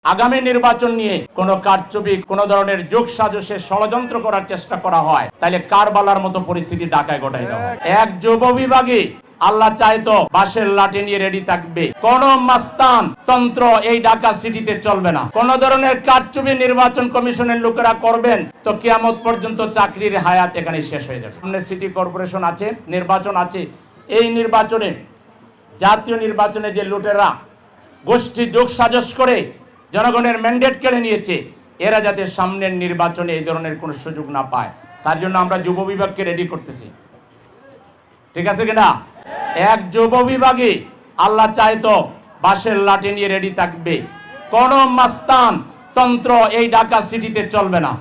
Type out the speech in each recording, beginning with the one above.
আগামী নির্বাচন নিয়ে কোনো কারচুপি কোনো ধরনের যোগসাজশে ষড়যন্ত্র করার চেষ্টা করা হয় তাহলে কারবালার মতো পরিস্থিতি ঢাকায় ঘটাই দেওয়া হয়। এক যুব বিভাগে আল্লাহ চাইতো বাঁশের লাঠি নিয়ে রেডি থাকবে। কোন মাস্তান তন্ত্র এই ঢাকা সিটিতে চলবে না। কোন ধরনের কারচুপি নির্বাচন কমিশনের লোকেরা করবেন তো কিয়ামত পর্যন্ত চাকরির হায়াত এখানে শেষ হয়ে যাবে। সামনে সিটি কর্পোরেশন আছে, নির্বাচন আছে। এই নির্বাচনে জাতীয় নির্বাচনে যে লুটেরা গোষ্ঠী যোগসাজশ করে জনগণের ম্যান্ডেট কেড়ে নিয়েছে, এরা যাতে সামনের নির্বাচনে এই ধরনের কোনো সুযোগ না পায় তার জন্য আমরা যুব বিভাগকে রেডি করতেছি। ঠিক আছে কিনা? এক যুব বিভাগে আল্লাহ চাইতো বাঁশের লাঠি নিয়ে রেডি থাকবে। কোন মাস্তান তন্ত্র এই ঢাকা সিটিতে চলবে না।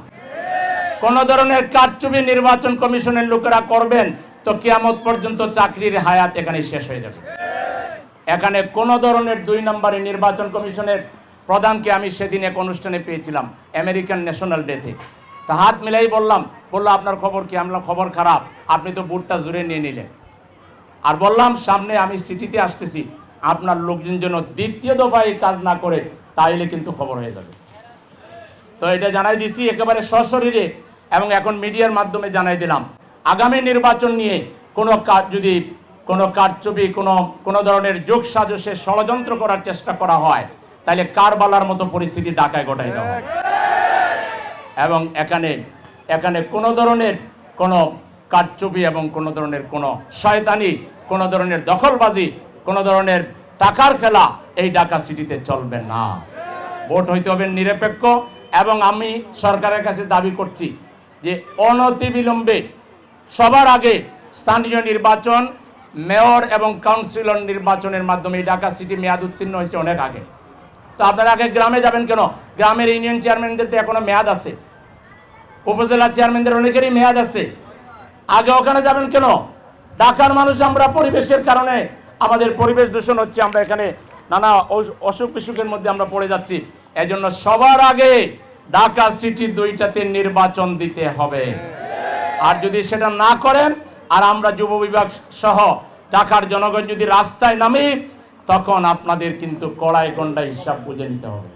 কোন ধরনের কারচুপি নির্বাচন কমিশনের লোকেরা করবেন তো কিয়ামত পর্যন্ত চাকরির হায়াত এখানে শেষ হয়ে যাবে। এখানে কোন ধরনের 2 নম্বরে নির্বাচন কমিশনের প্রধানকে আমি সেদিন এক অনুষ্ঠানে পেয়েছিলাম আমেরিকান ন্যাশনাল ডেতে। তা হাত মিলাই বললো আপনার খবর কি? আমরা খবর খারাপ, আপনি তো বুটটা জুড়ে নিয়ে নিলেন। আর বললাম সামনে আমি সিটিতে আসতেছি, আপনার লোকজন যেন দ্বিতীয় দফায় কাজ না করে, তাইলে কিন্তু খবর হয়ে যাবে। তো এটা জানাই দিছি একেবারে সশরীরে, এবং এখন মিডিয়ার মাধ্যমে জানাই দিলাম আগামী নির্বাচন নিয়ে যদি কোনো কারচুপি কোনো ধরনের যোগসাজশে ষড়যন্ত্র করার চেষ্টা করা হয় তাহলে কারবালার মতো পরিস্থিতি ঢাকায় ঘটাই দেওয়া হয়। এবং এখানে কোনো ধরনের কোনো কারচুপি এবং কোনো ধরনের কোনো শয়তানি, কোনো ধরনের দখলবাজি, কোনো ধরনের টাকার খেলা এই ঢাকা সিটিতে চলবে না। ভোট হইতে হবে নিরপেক্ষ। এবং আমি সরকারের কাছে দাবি করছি যে অনতিবিলম্বে সবার আগে স্থানীয় নির্বাচন, মেয়র এবং কাউন্সিলর নির্বাচনের মাধ্যমে এই ঢাকা সিটি মেয়াদ উত্তীর্ণ হয়েছে অনেক আগে। তো আপনারা আগে গ্রামে যাবেন কেন? গ্রামের ইউনিয়ন চেয়ারম্যানদের তো এখনো মেয়াদ আছে, উপজেলা চেয়ারম্যানদের অনেকেরই মেয়াদ আছে। আগে ওখানে যাবেন কেন? ঢাকার মানুষ আমরা পরিবেশের কারণে আমাদের পরিবেশ দূষণ হচ্ছে, আমরা এখানে নানা অসুখ বিসুখের মধ্যে আমরা পড়ে যাচ্ছি। এজন্য সবার আগে ঢাকা সিটি 2টাতে নির্বাচন দিতে হবে। আর যদি সেটা না করেন, আর আমরা যুব বিভাগ সহ ঢাকার জনগণ যদি রাস্তায় নামি, তখন আপনাদের কিন্তু কড়াই গন্ডা হিসাব বুঝে নিতে হবে।